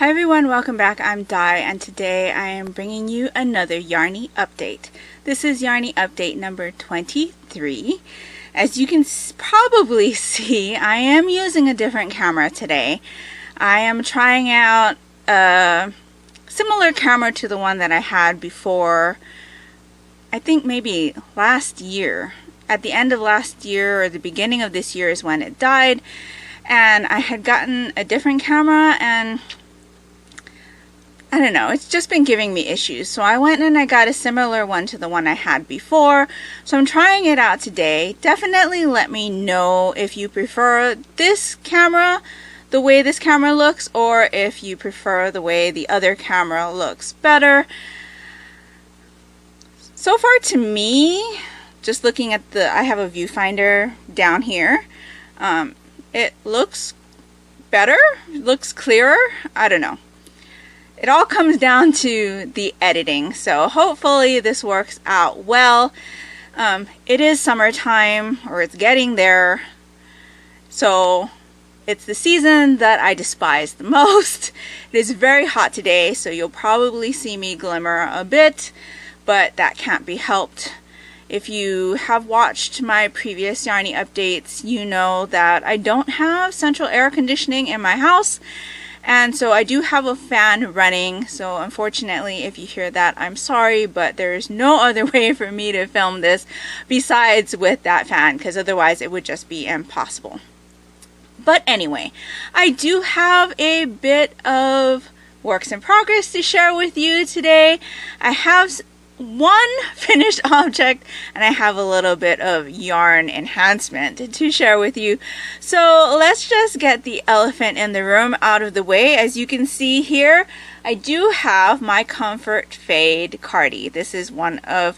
Hi everyone, welcome back. I'm Di, and today I am bringing you another Yarnie update. This is Yarnie update number 23. As you can probably see, I am using a different camera today. I am trying out a similar camera to the one that I had before, I think maybe last year. At the end of last year or the beginning of this year is when it died, and I had gotten a different camera, and I don't know, it's just been giving me issues. So I went and I got a similar one to the one I had before. So I'm trying it out today. Definitely let me know if you prefer this camera, the way this camera looks, or if you prefer the way the other camera looks better. So far to me, just looking at I have a viewfinder down here. It looks better, looks clearer, I don't know. It all comes down to the editing, so hopefully this works out well. It is summertime, or it's getting there, so it's the season that I despise the most. It is very hot today, so you'll probably see me glimmer a bit, but that can't be helped. If you have watched my previous Yarnie updates, you know that I don't have central air conditioning in my house. And so I do have a fan running, so unfortunately if you hear that, I'm sorry, but there's no other way for me to film this besides with that fan, because otherwise it would just be impossible. But anyway, I do have a bit of works in progress to share with you today. I have one finished object, and I have a little bit of yarn enhancement to share with you. So let's just get the elephant in the room out of the way. As you can see here, I do have my Comfort Fade Cardi. This is one of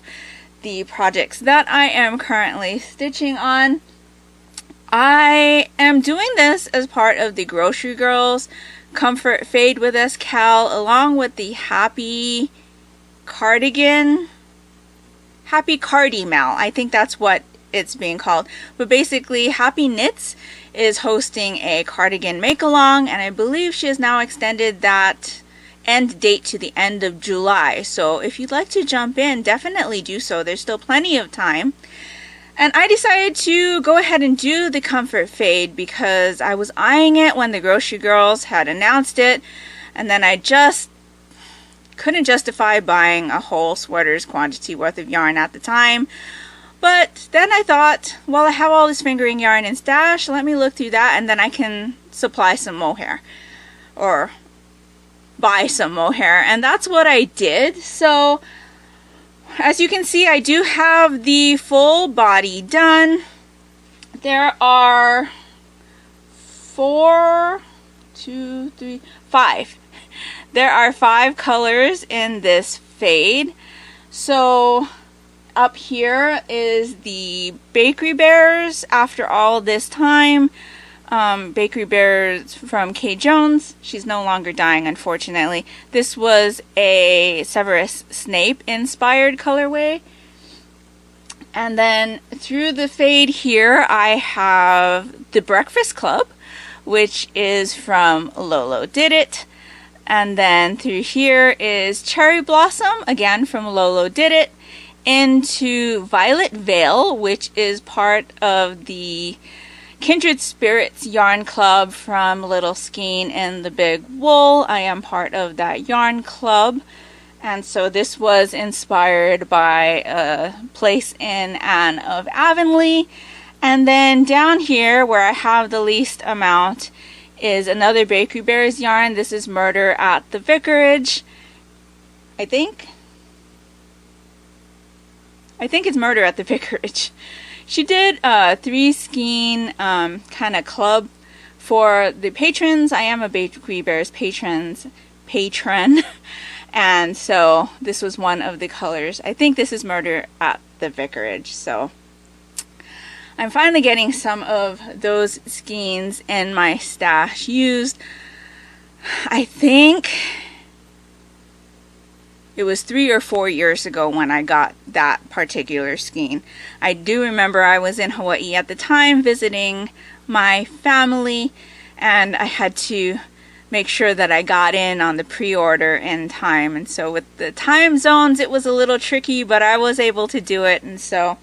the projects that I am currently stitching on. I am doing this as part of the Grocery Girls Comfort Fade with Us Cal, along with the Happy Cardi Mal. I think that's what it's being called. But basically, Happy Knits is hosting a cardigan make-along, and I believe she has now extended that end date to the end of July. So if you'd like to jump in, definitely do so. There's still plenty of time. And I decided to go ahead and do the Comfort Fade because I was eyeing it when the Grocery Girls had announced it, and then I just couldn't justify buying a whole sweater's quantity worth of yarn at the time. But then I thought, well, I have all this fingering yarn in stash, let me look through that, and then I can supply some mohair or buy some mohair, and that's what I did. So as you can see, I do have the full body done. There are 5. There are 5 colors in this fade. So up here is the Bakery Bears After All This Time. Bakery Bears from Kay Jones. She's no longer dying, unfortunately. This was a Severus Snape inspired colorway. And then through the fade here, I have the Breakfast Club, which is from Lolo Did It. And then through here is Cherry Blossom, again from Lolo Did It, into Violet Veil, which is part of the Kindred Spirits Yarn Club from Little Skein and the Big Wool. I am part of that yarn club, and so this was inspired by a place in Anne of Avonlea. And then down here where I have the least amount is another Bakery Bears yarn. This is Murder at the Vicarage. I think it's Murder at the Vicarage. She did a 3 skein kind of club for the patrons. I am a Bakery Bears patron, and so this was one of the colors. I think this is Murder at the Vicarage. So I'm finally getting some of those skeins in my stash used. I think it was 3 or 4 years ago when I got that particular skein. I do remember I was in Hawaii at the time visiting my family, and I had to make sure that I got in on the pre-order in time. And so with the time zones, it was a little tricky, but I was able to do it. And so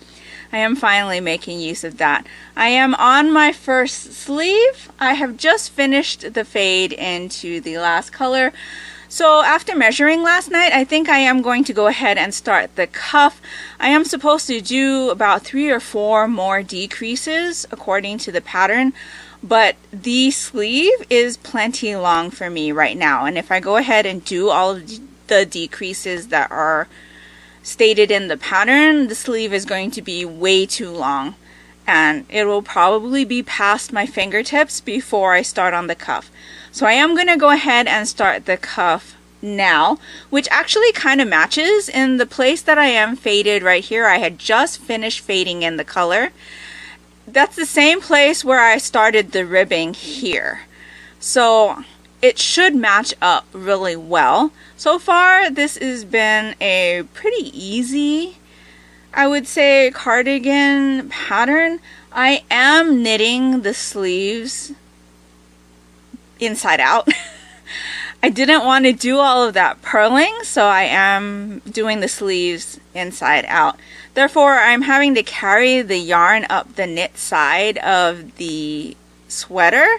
I am finally making use of that. I am on my first sleeve. I have just finished the fade into the last color. So after measuring last night, I think I am going to go ahead and start the cuff. I am supposed to do about 3 or 4 more decreases according to the pattern, but the sleeve is plenty long for me right now. And if I go ahead and do all of the decreases that are stated in the pattern, the sleeve is going to be way too long, and it will probably be past my fingertips before I start on the cuff. So I am going to go ahead and start the cuff now, which actually kind of matches in the place that I am faded right here. I had just finished fading in the color. That's the same place where I started the ribbing here. So it should match up really well. So far, this has been a pretty easy, I would say, cardigan pattern. I am knitting the sleeves inside out. I didn't want to do all of that purling, so I am doing the sleeves inside out. Therefore, I'm having to carry the yarn up the knit side of the sweater,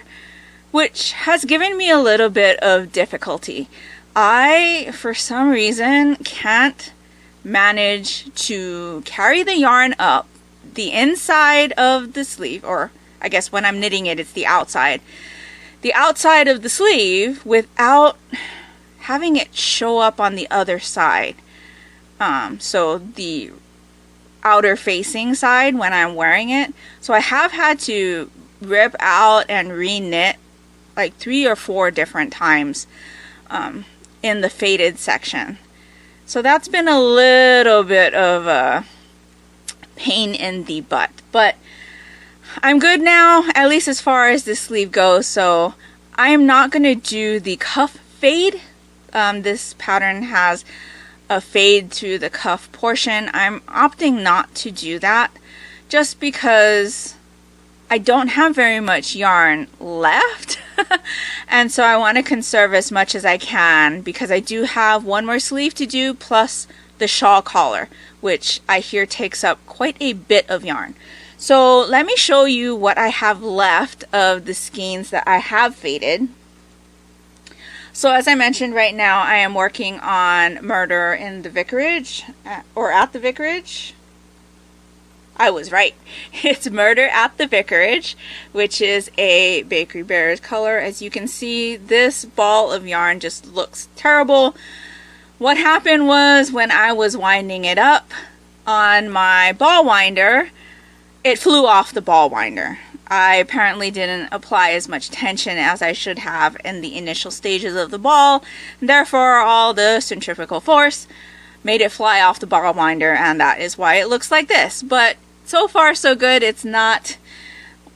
which has given me a little bit of difficulty. I, for some reason, can't manage to carry the yarn up the inside of the sleeve, or I guess when I'm knitting it, it's the outside of the sleeve without having it show up on the other side. So the outer facing side when I'm wearing it. So I have had to rip out and re-knit like 3 or 4 different times in the faded section. So that's been a little bit of a pain in the butt. But I'm good now, at least as far as the sleeve goes, so I'm not going to do the cuff fade. This pattern has a fade through the cuff portion. I'm opting not to do that just because I don't have very much yarn left. And so I want to conserve as much as I can because I do have one more sleeve to do plus the shawl collar, which I hear takes up quite a bit of yarn. So let me show you what I have left of the skeins that I have faded. So as I mentioned, right now I am working on Murder in the Vicarage, or at the Vicarage. I was right. It's Murder at the Vicarage, which is a Bakery Bears color. As you can see, this ball of yarn just looks terrible. What happened was when I was winding it up on my ball winder, it flew off the ball winder. I apparently didn't apply as much tension as I should have in the initial stages of the ball. Therefore, all the centrifugal force made it fly off the ball winder, and that is why it looks like this. But so far, so good. It's not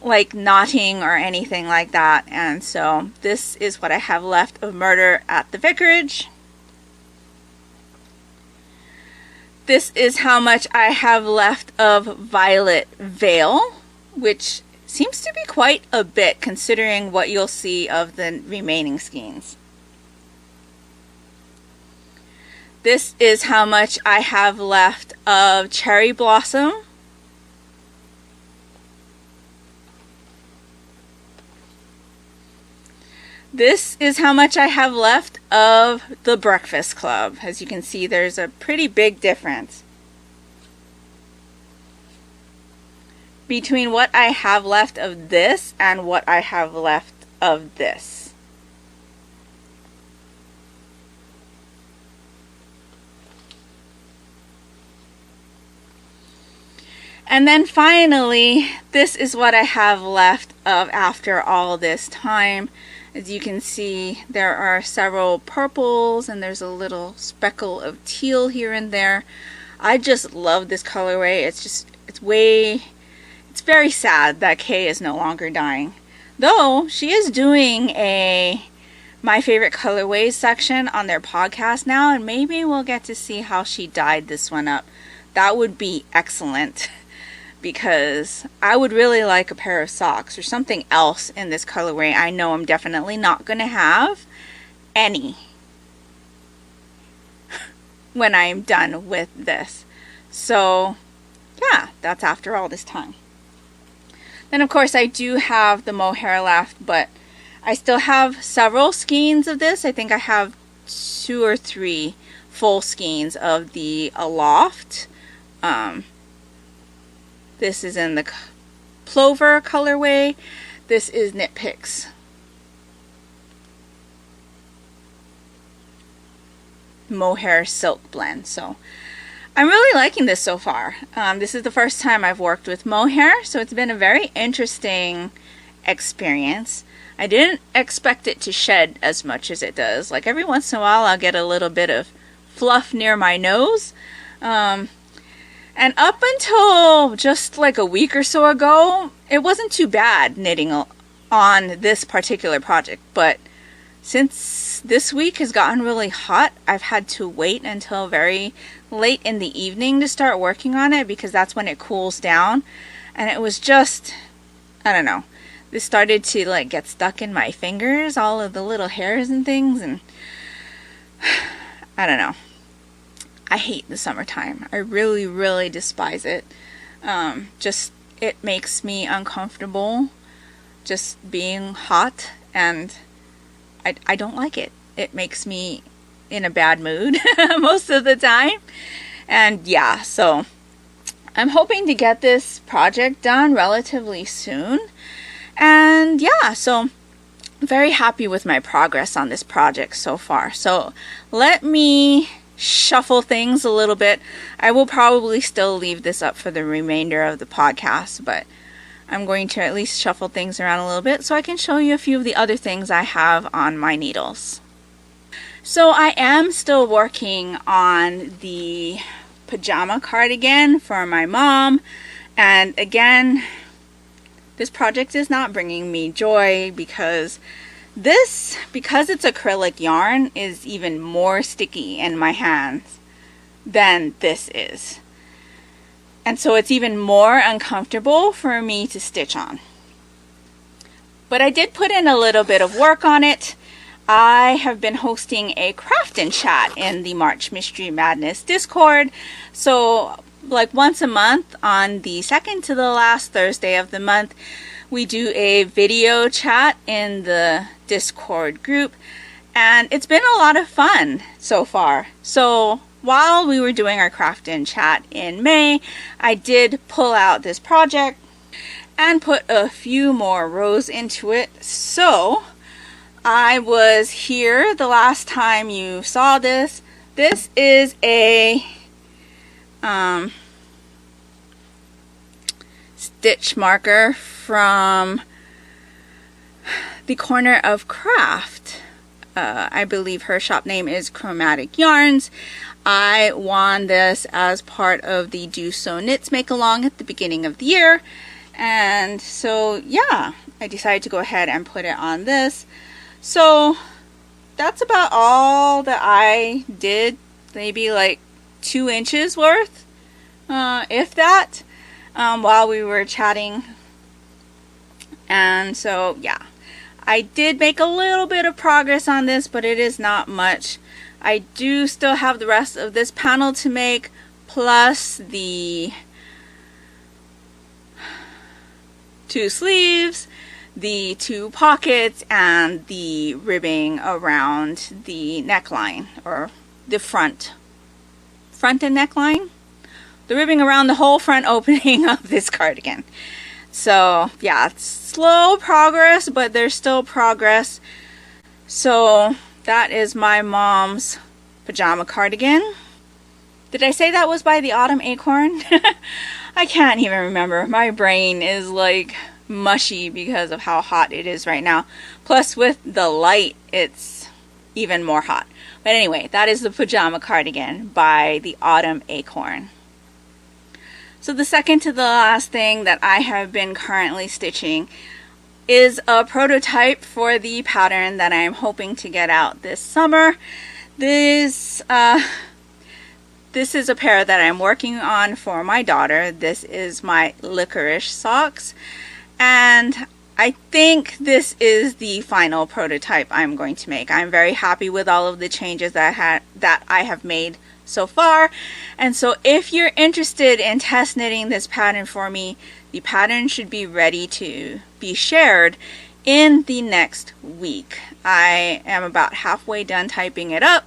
like knotting or anything like that. And so this is what I have left of Murder at the Vicarage. This is how much I have left of Violet Veil, which seems to be quite a bit considering what you'll see of the remaining skeins. This is how much I have left of Cherry Blossom. This is how much I have left of the Breakfast Club. As you can see, there's a pretty big difference between what I have left of this and what I have left of this. And then finally, this is what I have left of after all this time. As you can see, there are several purples and there's a little speckle of teal here and there. I just love this colorway. It's very sad that Kay is no longer dyeing. Though she is doing a My Favorite Colorways section on their podcast now, and maybe we'll get to see how she dyed this one up. That would be excellent. because I would really like a pair of socks or something else in this colorway. I know I'm definitely not going to have any when I'm done with this. So yeah, that's after all this time. Then of course I do have the mohair left, but I still have several skeins of this. I think I have 2 or 3 full skeins of the Aloft. This is in the Plover colorway. This is Knit Picks mohair silk blend. So I'm really liking this so far. This is the first time I've worked with mohair, so it's been a very interesting experience. I didn't expect it to shed as much as it does. Like every once in a while I'll get a little bit of fluff near my nose. And up until just like a week or so ago, it wasn't too bad knitting on this particular project. But since this week has gotten really hot, I've had to wait until very late in the evening to start working on it, because that's when it cools down. And it was just, I don't know, this started to like get stuck in my fingers, all of the little hairs and things, and I don't know. I hate the summertime. I really, really despise it. Just, it makes me uncomfortable just being hot, and I don't like it. It makes me in a bad mood most of the time. And yeah, so I'm hoping to get this project done relatively soon. And yeah, so very happy with my progress on this project so far. So let me shuffle things a little bit. I will probably still leave this up for the remainder of the podcast, but I'm going to at least shuffle things around a little bit so I can show you a few of the other things I have on my needles. So I am still working on the pajama cardigan for my mom, and again, this project is not bringing me joy because it's acrylic yarn, is even more sticky in my hands than this is. And so it's even more uncomfortable for me to stitch on. But I did put in a little bit of work on it. I have been hosting a craft and chat in the March Mystery Madness Discord. So like once a month on the second to the last Thursday of the month, we do a video chat in the Discord group, and it's been a lot of fun so far. So while we were doing our craft and chat in May, I did pull out this project and put a few more rows into it. So I was here the last time you saw this. This is a stitch marker from the Corner of Craft. I believe her shop name is Chromatic Yarns. I won this as part of the Do So Knits Make Along at the beginning of the year, and so yeah, I decided to go ahead and put it on this. So that's about all that I did, maybe like 2 inches worth, if that, while we were chatting. And so yeah, I did make a little bit of progress on this, but it is not much. I do still have the rest of this panel to make, plus the 2 sleeves, the 2 pockets, and the ribbing around the neckline, or the front and neckline. The ribbing around the whole front opening of this cardigan. So yeah, it's slow progress, but there's still progress. So that is my mom's pajama cardigan. Did I say that was by the Autumn Acorn? I can't even remember. My brain is like mushy because of how hot it is right now. Plus with the light, it's even more hot. But anyway, that is the pajama cardigan by the Autumn Acorn. So the second to the last thing that I have been currently stitching is a prototype for the pattern that I'm hoping to get out this summer. This this is a pair that I'm working on for my daughter. This is my Licorice Socks, and I think this is the final prototype I'm going to make. I'm very happy with all of the changes that I have made so far. And so if you're interested in test knitting this pattern for me, the pattern should be ready to be shared in the next week. I am about halfway done typing it up.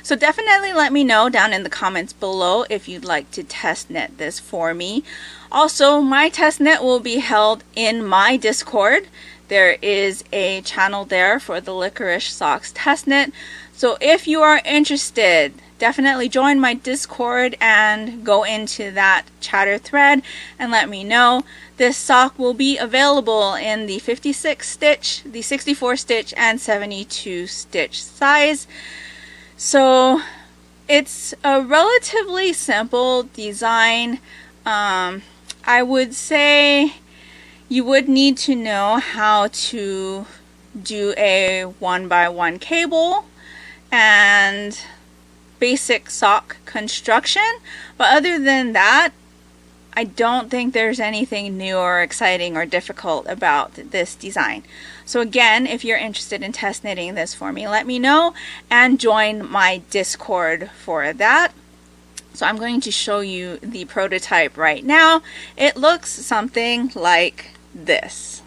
So definitely let me know down in the comments below if you'd like to test knit this for me. Also, my test knit will be held in my Discord. There is a channel there for the Licorice Socks test knit. So if you are interested, definitely join my Discord and go into that chatter thread and let me know. This sock will be available in the 56 stitch, the 64 stitch, and 72 stitch size. So it's a relatively simple design. I would say you would need to know how to do a 1x1 cable and basic sock construction, but other than that, I don't think there's anything new or exciting or difficult about this design. So again, if you're interested in test knitting this for me, let me know and join my Discord for that. So I'm going to show you the prototype right now. It looks something like this.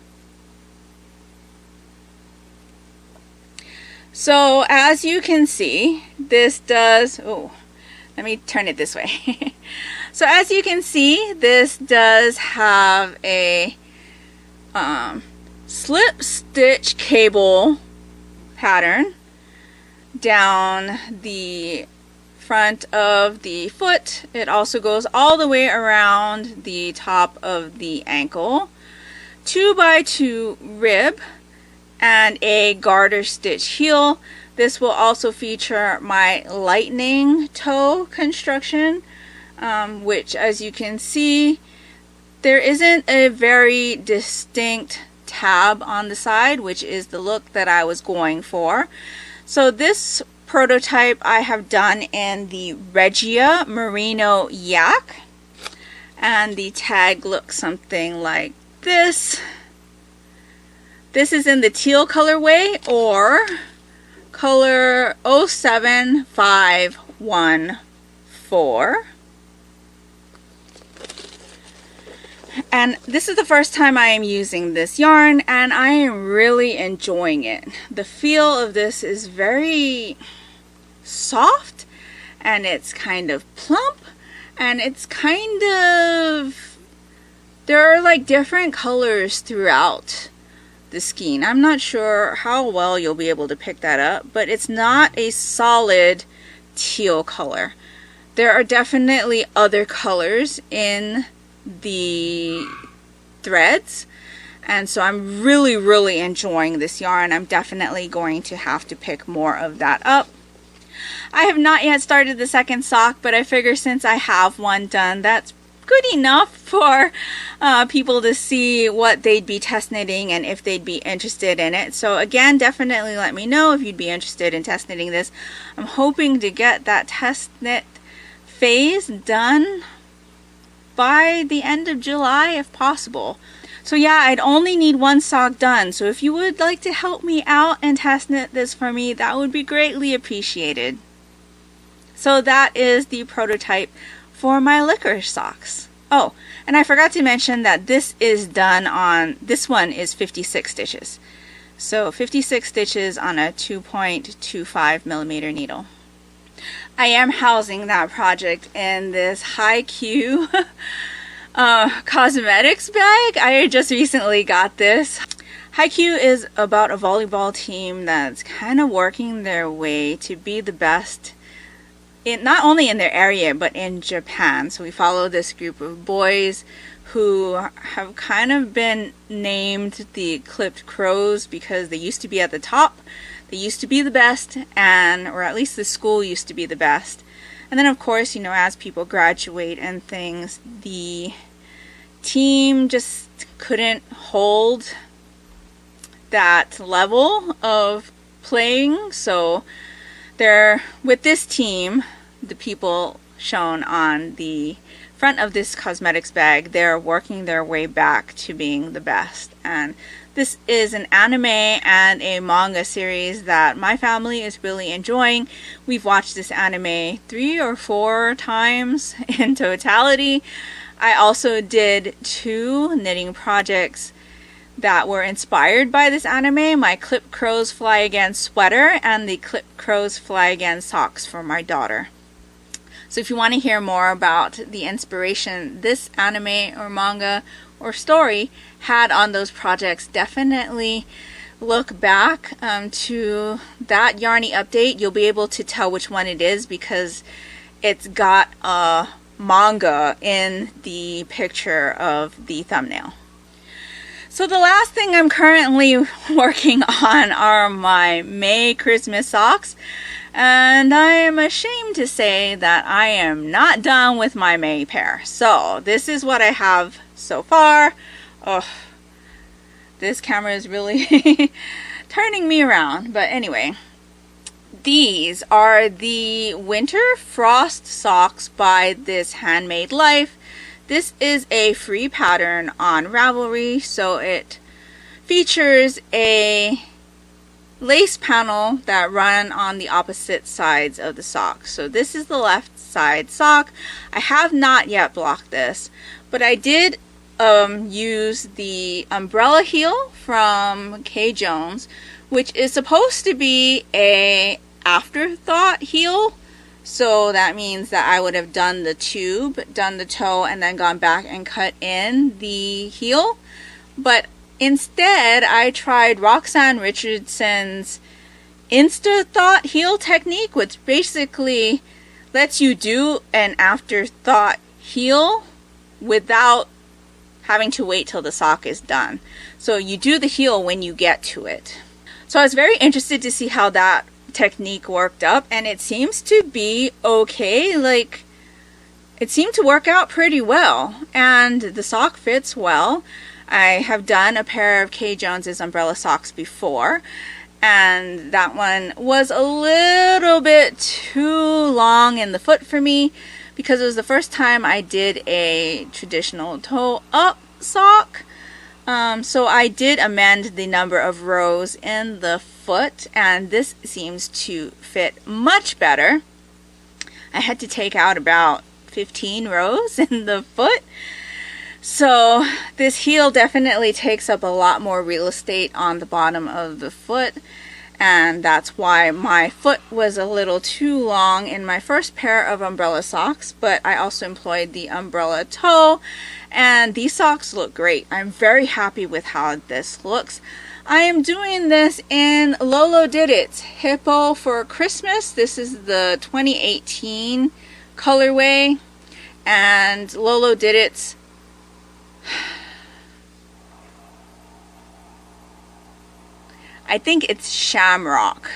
So as you can see, this does, oh, let me turn it this way. So as you can see, this does have a slip stitch cable pattern down the front of the foot. It also goes all the way around the top of the ankle. 2x2 rib and a garter stitch heel. This will also feature my lightning toe construction, which, as you can see, there isn't a very distinct tab on the side, which is the look that I was going for. So this prototype I have done in the Regia Merino Yak, and the tag looks something like this. This is in the teal colorway, or color 07514. And this is the first time I am using this yarn, and I am really enjoying it. The feel of this is very soft, and it's kind of plump, and it's kind of, there are like different colors throughout the skein. I'm not sure how well you'll be able to pick that up, but it's not a solid teal color. There are definitely other colors in the threads, and so I'm really enjoying this yarn. I'm definitely going to have to pick more of that up. I have not yet started the second sock, but I figure since I have one done, that's good enough for people to see what they'd be test knitting and if they'd be interested in it. So again, definitely let me know if you'd be interested in test knitting this. I'm hoping to get that test knit phase done by the end of July if possible. So yeah, I'd only need one sock done. So if you would like to help me out and test knit this for me, that would be greatly appreciated. So that is the prototype for my Licorice Socks. Oh, and I forgot to mention that this is done on, this one is 56 stitches. So 56 stitches on a 2.25 millimeter needle. I am housing that project in this High Q cosmetics bag. I just recently got this. High Q is about a volleyball team that's kind of working their way to be the best in, not only in their area but in Japan. So we follow this group of boys who have kind of been named the Clipped Crows because they used to be at the top. They used to be the best, and or at least the school used to be the best. And then of course, you know, as people graduate and things, the team just couldn't hold that level of playing. So they're, with this team, the people shown on the front of this cosmetics bag, they're working their way back to being the best. And this is an anime and a manga series that my family is really enjoying. We've watched this anime 3 or 4 times in totality. I also did 2 knitting projects that were inspired by this anime. My Clip Crows Fly Again sweater and the Clip Crows Fly Again socks for my daughter. So if you want to hear more about the inspiration this anime or manga or story had on those projects, definitely look back to that Yarnie update. You'll be able to tell which one it is because it's got a manga in the picture of the thumbnail. So the last thing I'm currently working on are my May Christmas socks. And I am ashamed to say that I am not done with my May pair. So this is what I have so far. Oh, this camera is really turning me around. But anyway, these are the Winter Frost socks by This Handmade Life. This is a free pattern on Ravelry, so it features a lace panel that run on the opposite sides of the sock. So this is the left side sock. I have not yet blocked this, but I did use the umbrella heel from Kay Jones, which is supposed to be a afterthought heel. So that means that I would have done the tube, done the toe, and then gone back and cut in the heel. But instead, I tried Roxanne Richardson's Insta-Thought heel technique, which basically lets you do an afterthought heel without having to wait till the sock is done. So you do the heel when you get to it. So I was very interested to see how that technique worked up, and it seems to be okay. Like, it seemed to work out pretty well, and the sock fits well. I have done a pair of Kay Jones's umbrella socks before, and that one was a little bit too long in the foot for me because it was the first time I did a traditional toe up sock. So I did amend the number of rows in the foot, and this seems to fit much better. I had to take out about 15 rows in the foot. So this heel definitely takes up a lot more real estate on the bottom of the foot, and that's why my foot was a little too long in my first pair of umbrella socks, but I also employed the umbrella toe, and these socks look great. I'm very happy with how this looks. I am doing this in Lolo Did It's Hippo for Christmas. This is the 2018 colorway, and Lolo Did It's I think it's Shamrock,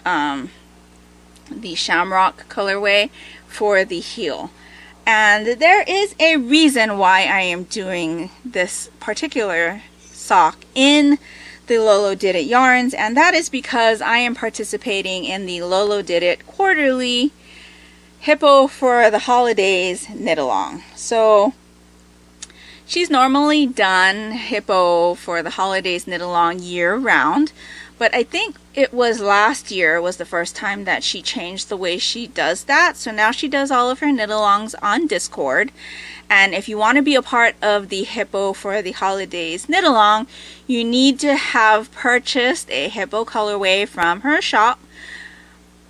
the Shamrock colorway for the heel. And there is a reason why I am doing this particular sock in the Lolo Did It yarns, and that is because I am participating in the Lolo Did It quarterly Hippo for the Holidays knit along. So she's normally done Hippo for the Holidays knit along year round, but I think it was last year was the first time that she changed the way she does that. So now she does all of her knit alongs on Discord. And if you want to be a part of the Hippo for the Holidays knit along, you need to have purchased a Hippo colorway from her shop,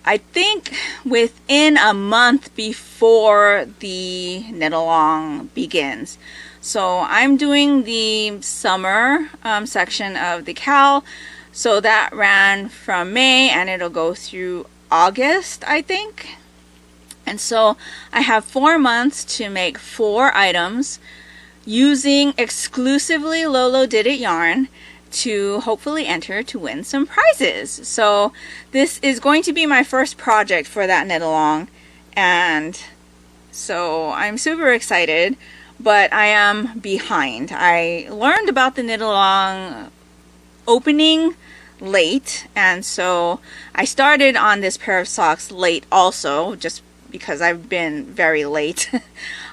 I think within a month before the knit along begins. So I'm doing the summer section of the Cal. So that ran from May and it'll go through August, I think. And so I have 4 months to make 4 items using exclusively Lolo Did It yarn to hopefully enter to win some prizes. So this is going to be my first project for that knit along, and so I'm super excited, but I am behind. I learned about the knit along opening late, and so I started on this pair of socks late also, just because I've been very late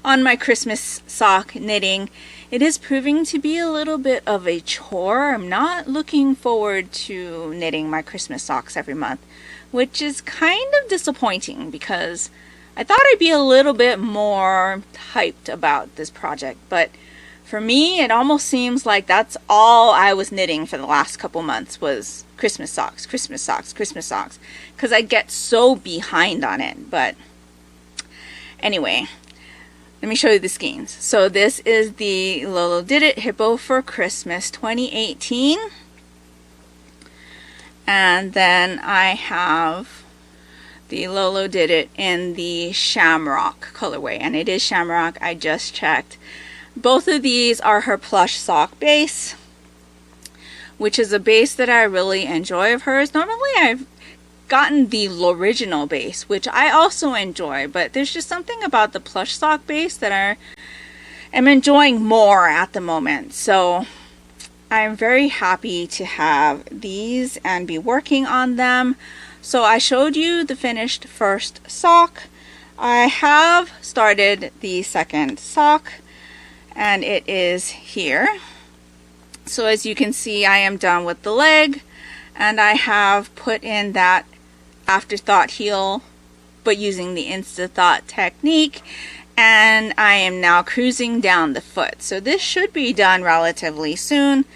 on my Christmas sock knitting. It is proving to be a little bit of a chore. I'm not looking forward to knitting my Christmas socks every month, which is kind of disappointing because I thought I'd be a little bit more hyped about this project, but for me, it almost seems like that's all I was knitting for the last couple months was Christmas socks, Christmas socks, Christmas socks, because I get so behind on it. But anyway, let me show you the skeins. So this is the Lolo Did It Hippo for Christmas 2018. And then I have the Lolo Did It in the Shamrock colorway, and it is Shamrock. I just checked. Both of these are her plush sock base, which is a base that I really enjoy of hers. Normally I've gotten the original base, which I also enjoy, but there's just something about the plush sock base that I am enjoying more at the moment. So I'm very happy to have these and be working on them. So I showed you the finished first sock. I have started the second sock, and it is here. So as you can see, I am done with the leg, and I have put in that afterthought heel, but using the Instathought technique, and I am now cruising down the foot. So this should be done relatively soon,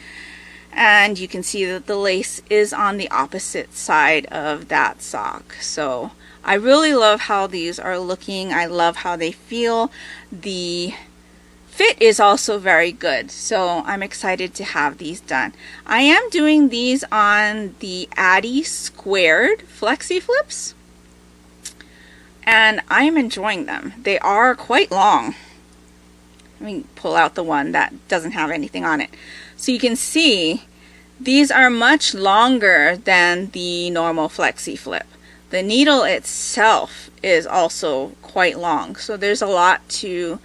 and you can see that the lace is on the opposite side of that sock. So I really love how these are looking. I love how they feel. The fit is also very good, so I'm excited to have these done. I am doing these on the Addy squared flexi flips, and I am enjoying them. They are quite long. Let me pull out the one that doesn't have anything on it. So you can see these are much longer than the normal flexi flip. The needle itself is also quite long, so there's a lot to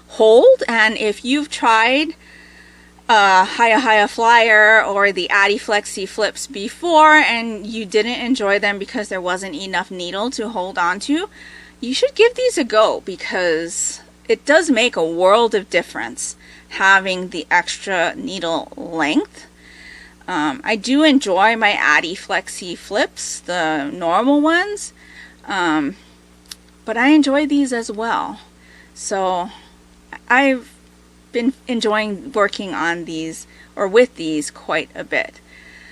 hold. And if you've tried Hiya Flyer or the Addy Flexi Flips before and you didn't enjoy them because there wasn't enough needle to hold on to, you should give these a go, because it does make a world of difference having the extra needle length. I do enjoy my Addy Flexi Flips, the normal ones, but I enjoy these as well. So I've been enjoying working on these, or with these, quite a bit.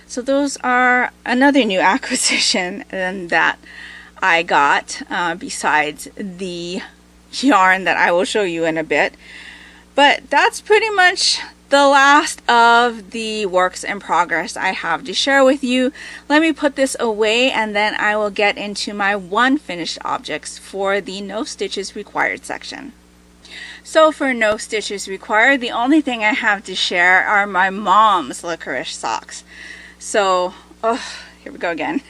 So those are another new acquisition that I got, besides the yarn that I will show you in a bit. But that's pretty much the last of the works in progress I have to share with you. Let me put this away, and then I will get into my one finished objects for the no stitches required section. So for no stitches required, the only thing I have to share are my mom's Licorice Socks. So, here we go again.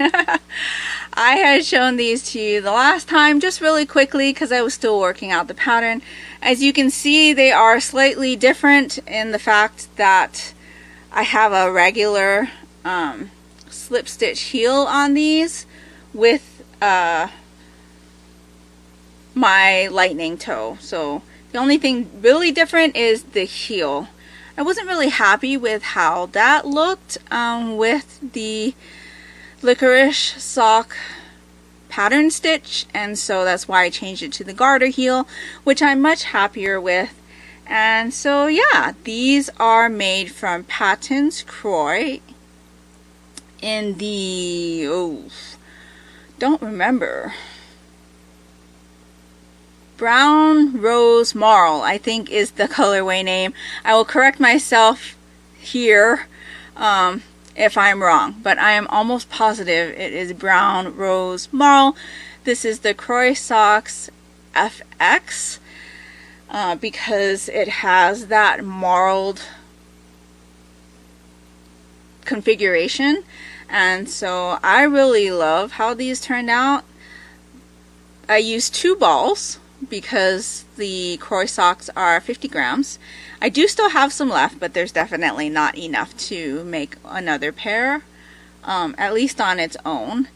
I had shown these to you the last time just really quickly because I was still working out the pattern. As you can see, they are slightly different in the fact that I have a regular slip stitch heel on these with my lightning toe. So the only thing really different is the heel. I wasn't really happy with how that looked with the Licorice Sock pattern stitch, and so that's why I changed it to the garter heel, which I'm much happier with. And so yeah, these are made from Patons Kroy in the, don't remember, Brown Rose Marl, I think is the colorway name. I will correct myself here if I'm wrong, but I am almost positive it is Brown Rose Marl. This is the Kroy Socks FX because it has that marled configuration, and so I really love how these turned out. I used 2 balls because the Kroy socks are 50 grams. I do still have some left, but there's definitely not enough to make another pair, at least on its own.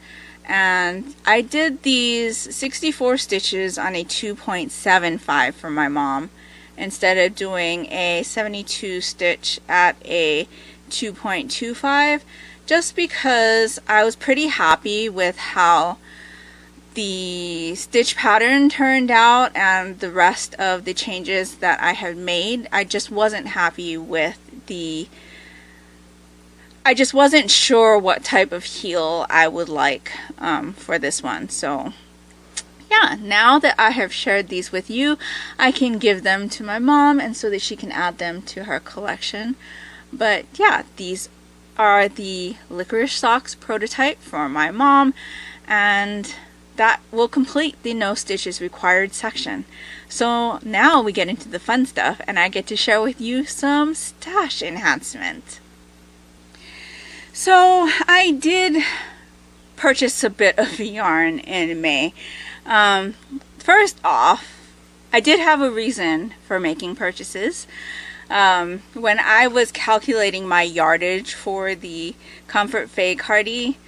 And I did these 64 stitches on a 2.75 for my mom instead of doing a 72 stitch at a 2.25, just because I was pretty happy with how the stitch pattern turned out and the rest of the changes that I had made. I just wasn't happy with I just wasn't sure what type of heel I would like for this one. So yeah, now that I have shared these with you, I can give them to my mom and so that she can add them to her collection. But yeah, these are the Licorice Socks prototype for my mom, and that will complete the no stitches required section. So now we get into the fun stuff, and I get to share with you some stash enhancement. So I did purchase a bit of yarn in May. First off, I did have a reason for making purchases. When I was calculating my yardage for the Comfort Fay Cardi,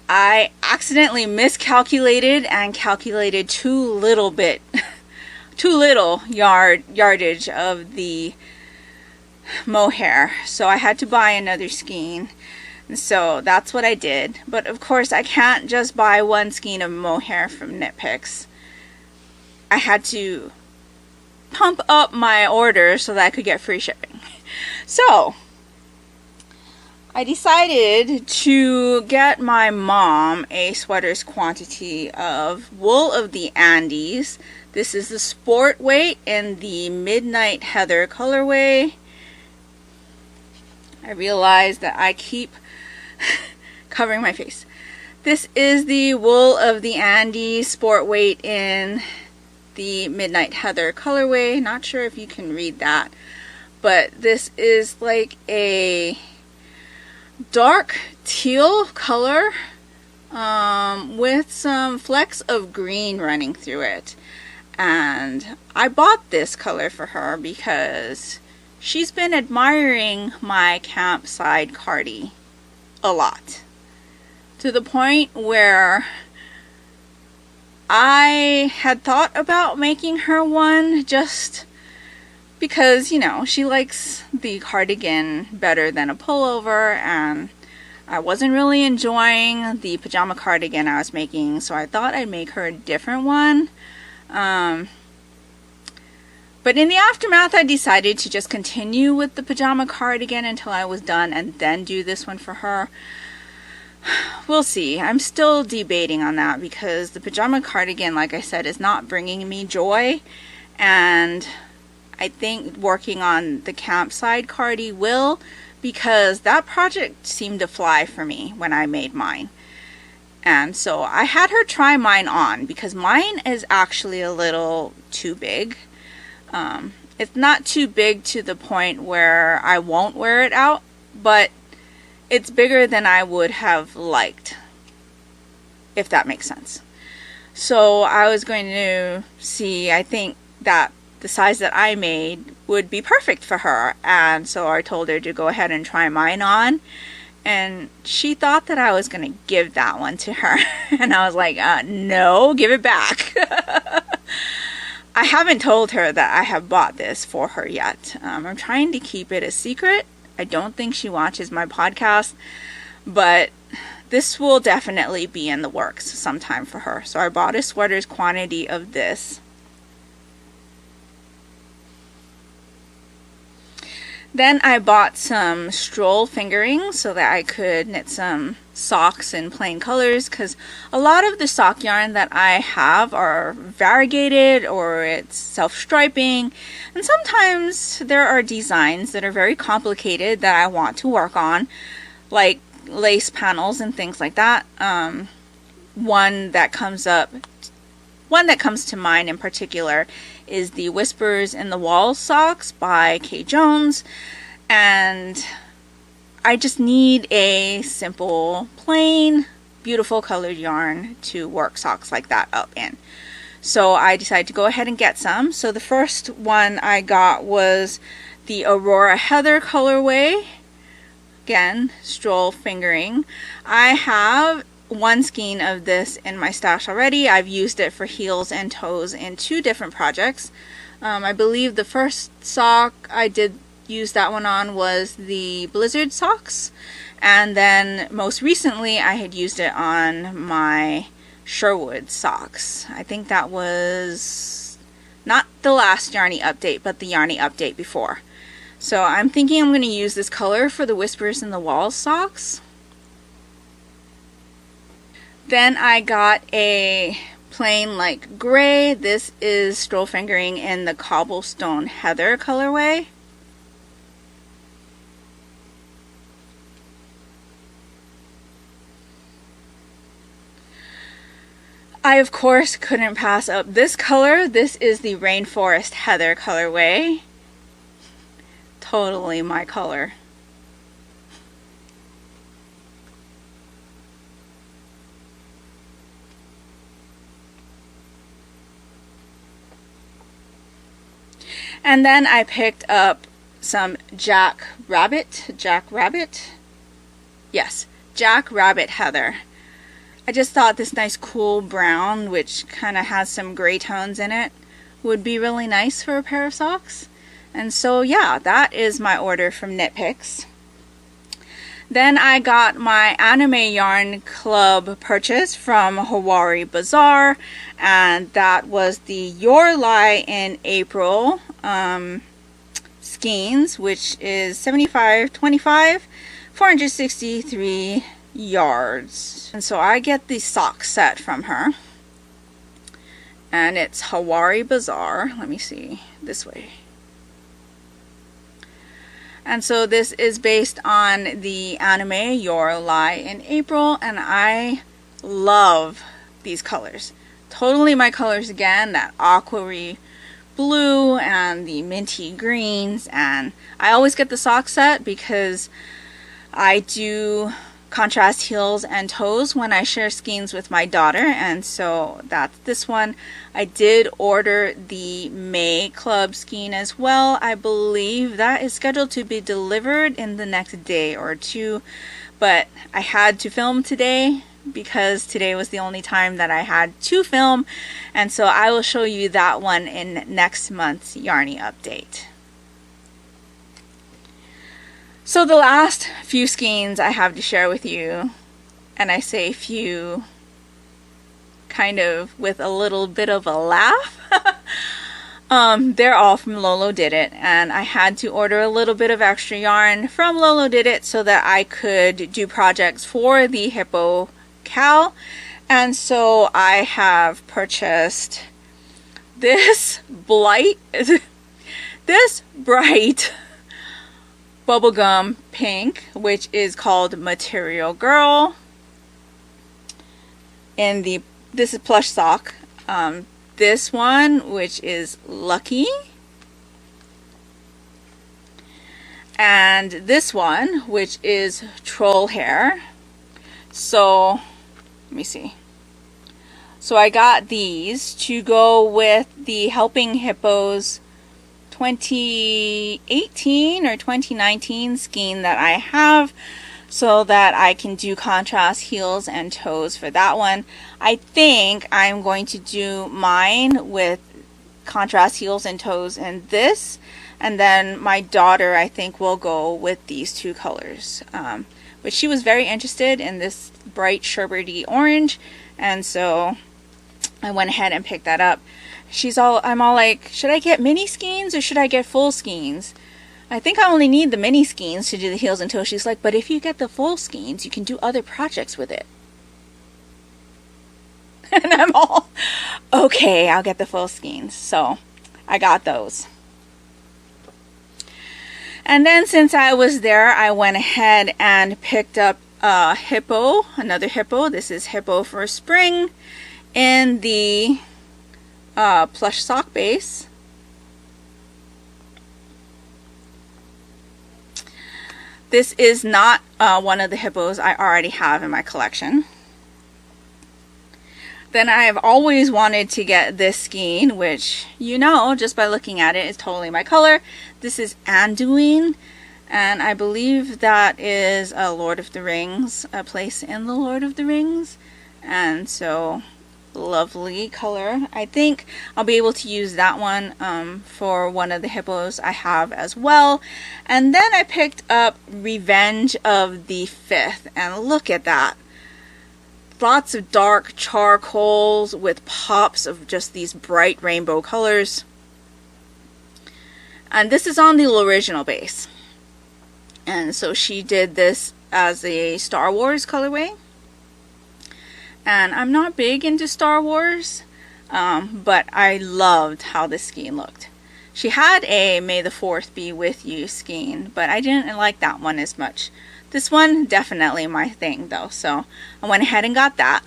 I accidentally miscalculated and calculated too little yardage of the mohair. So I had to buy another skein. So that's what I did. But of course I can't just buy one skein of mohair from Knit Picks. I had to pump up my order so that I could get free shipping. So I decided to get my mom a sweater's quantity of wool of the Andes. This is the sport weight in the Midnight Heather colorway. I realize that I keep covering my face. This is the wool of the Andes sport weight in the Midnight Heather colorway. Not sure if you can read that, but this is like a dark teal color with some flecks of green running through it. And I bought this color for her because she's been admiring my campside cardi a lot, to the point where I had thought about making her one just because, you know, she likes the cardigan better than a pullover, and I wasn't really enjoying the pajama cardigan I was making, so I thought I'd make her a different one. But in the aftermath, I decided to just continue with the pajama cardigan until I was done and then do this one for her. We'll see. I'm still debating on that because the pajama cardigan, like I said, is not bringing me joy. And I think working on the campside cardi will, because that project seemed to fly for me when I made mine. And so I had her try mine on because mine is actually a little too big. It's not too big to the point where I won't wear it out, but it's bigger than I would have liked, if that makes sense. So I was going to see, I think that the size that I made would be perfect for her, and so I told her to go ahead and try mine on, and she thought that I was going to give that one to her, and I was like, no, give it back. I haven't told her that I have bought this for her yet. I'm trying to keep it a secret. I don't think she watches my podcast, but this will definitely be in the works sometime for her. So I bought a sweater's quantity of this. Then I bought some stroll fingering so that I could knit some socks in plain colors, because a lot of the sock yarn that I have are variegated or it's self-striping, and sometimes there are designs that are very complicated that I want to work on, like lace panels and things like that. One that comes to mind in particular is the Whispers in the Wall socks by Kay Jones, and I just need a simple, plain, beautiful colored yarn to work socks like that up in. So I decided to go ahead and get some. So the first one I got was the Aurora Heather colorway. Again, stroll fingering. I have one skein of this in my stash already. I've used it for heels and toes in 2 different projects. I believe the first sock I did use that one on was the Blizzard socks, and then most recently I had used it on my Sherwood socks. I think that was not the last Yarnie update, but the Yarnie update before. So I'm thinking I'm going to use this color for the Whispers in the Walls socks. Then I got a plain like gray. This is Stroll Fingering in the Cobblestone Heather colorway. I of course couldn't pass up this color. This is the Rainforest Heather colorway. Totally my color. And then I picked up some Jack Rabbit Heather. I just thought this nice cool brown, which kind of has some gray tones in it, would be really nice for a pair of socks. And so yeah, that is my order from Knit Picks. Then I got my Anime Yarn Club purchase from Hawari Bazaar, and that was the Your Lie in April skeins, which is 75/25, 463 yards. And so I get the sock set from her, and it's Hawari Bazaar. Let me see, this way. And so this is based on the anime Your Lie in April, and I love these colors. Totally my colors again, that aqua blue and the minty greens. And I always get the sock set because I do contrast heels and toes when I share skeins with my daughter, and so that's this one. I did order the May Club skein as well. I believe that is scheduled to be delivered in the next day or 2, but I had to film today because today was the only time that I had to film, and so I will show you that one in next month's Yarnie update. So the last few skeins I have to share with you, and I say few kind of with a little bit of a laugh, they're all from Lolo Did It, and I had to order a little bit of extra yarn from Lolo Did It so that I could do projects for the Hippo Cow. And so I have purchased this bright bubblegum pink, which is called Material Girl. In the, this is plush sock. This one, which is Lucky. And this one, which is Troll Hair. So, let me see. So I got these to go with the Helping Hippos 2018 or 2019 skein that I have, so that I can do contrast heels and toes for that one. I think I'm going to do mine with contrast heels and toes in this, and then my daughter I think will go with these 2 colors. But she was very interested in this bright sherbety orange, and so I went ahead and picked that up. I'm all like, should I get mini skeins or should I get full skeins? I think I only need the mini skeins to do the heels and toes. She's like, but if you get the full skeins, you can do other projects with it. And I'm all, okay, I'll get the full skeins. So I got those. And then since I was there, I went ahead and picked up Hippo, another Hippo. This is Hippo for Spring in the plush sock base. This is not one of the hippos I already have in my collection. Then I have always wanted to get this skein, which, you know, just by looking at it, is totally my color. This is Anduin, and I believe that is a Lord of the Rings, a place in the Lord of the Rings, and so lovely color. I think I'll be able to use that one for one of the hippos I have as well. And then I picked up Revenge of the Fifth, and look at that. Lots of dark charcoals with pops of just these bright rainbow colors. And this is on the original base. And so she did this as a Star Wars colorway. And I'm not big into Star Wars, but I loved how this skein looked. She had a May the 4th be with you skein, but I didn't like that one as much. This one, definitely my thing though, so I went ahead and got that.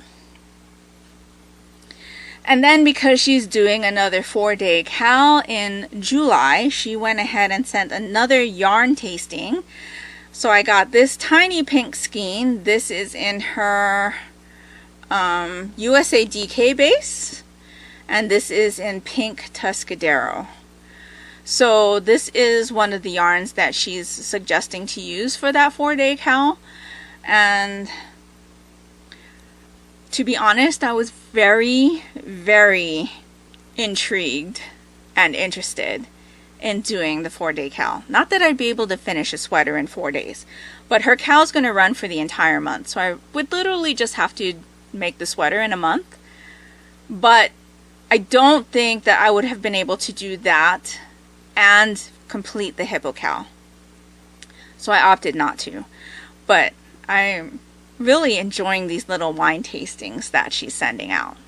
And then because she's doing another 4-day cal in July, she went ahead and sent another yarn tasting. So I got this tiny pink skein. This is in her USA DK base, and this is in pink Tuscadero. So this is one of the yarns that she's suggesting to use for that 4-day cal, and to be honest, I was very, very intrigued and interested in doing the 4-day cal. Not that I'd be able to finish a sweater in 4 days, but her cal is going to run for the entire month, so I would literally just have to make the sweater in a month. But I don't think that I would have been able to do that and complete the hippo cal, so I opted not to. But I'm really enjoying these little wine tastings that she's sending out.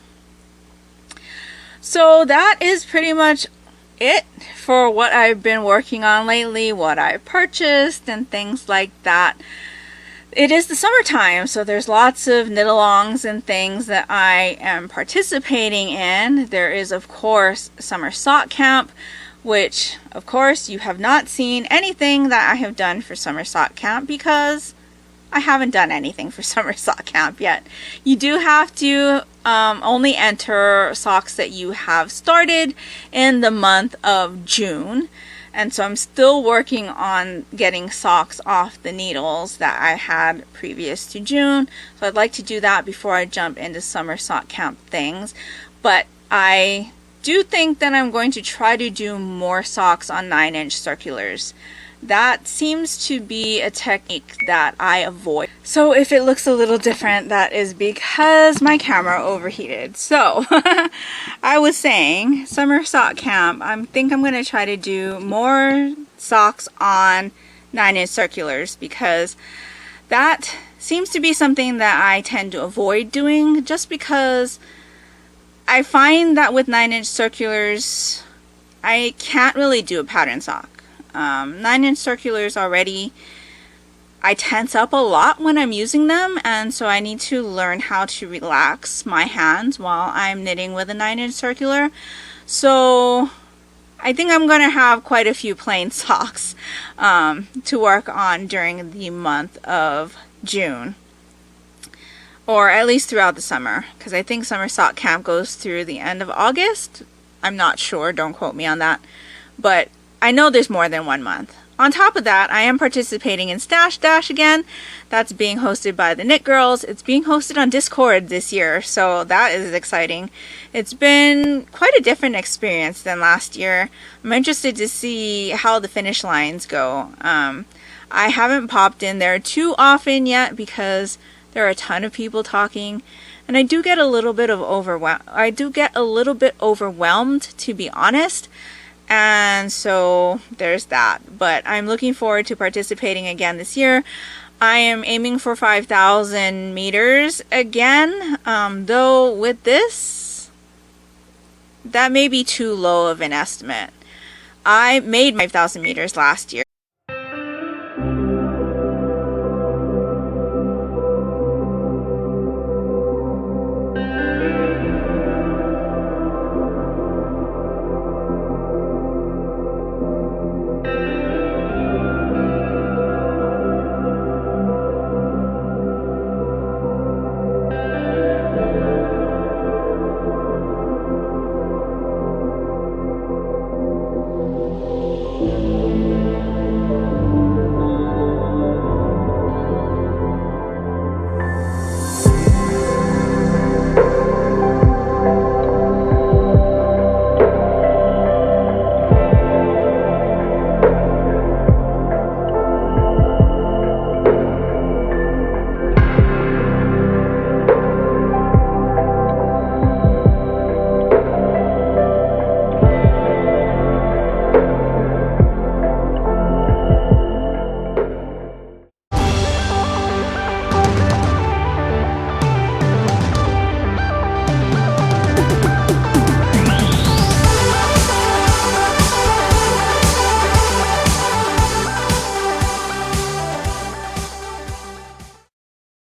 So that is pretty much it for what I've been working on lately, what I purchased and things like that. It is the summertime, so there's lots of knit-alongs and things that I am participating in. There is, of course, Summer Sock Camp, which, of course, you have not seen anything that I have done for Summer Sock Camp because I haven't done anything for Summer Sock Camp yet. You do have to only enter socks that you have started in the month of June. And so I'm still working on getting socks off the needles that I had previous to June. So I'd like to do that before I jump into Summer Sock Camp things. But I do think that I'm going to try to do more socks on 9-inch circulars. That seems to be a technique that I avoid. So if it looks a little different, that is because my camera overheated. So I was saying, Summer Sock Camp, I think I'm going to try to do more socks on 9-inch circulars because that seems to be something that I tend to avoid doing just because I find that with 9-inch circulars, I can't really do a pattern sock. 9-inch circulars already, I tense up a lot when I'm using them, and so I need to learn how to relax my hands while I'm knitting with a 9-inch circular. So I think I'm going to have quite a few plain socks to work on during the month of June, or at least throughout the summer, because I think Summer Sock Camp goes through the end of August. I'm not sure, don't quote me on that, but I know there's more than 1 month. On top of that, I am participating in Stash Dash again. That's being hosted by the Knit Girls. It's being hosted on Discord this year, so that is exciting. It's been quite a different experience than last year. I'm interested to see how the finish lines go. I haven't popped in there too often yet because there are a ton of people talking, and I do get a little bit overwhelmed, to be honest. And so there's that, but I'm looking forward to participating again this year. I am aiming for 5,000 meters again, though with this, that may be too low of an estimate. I made 5,000 meters last year.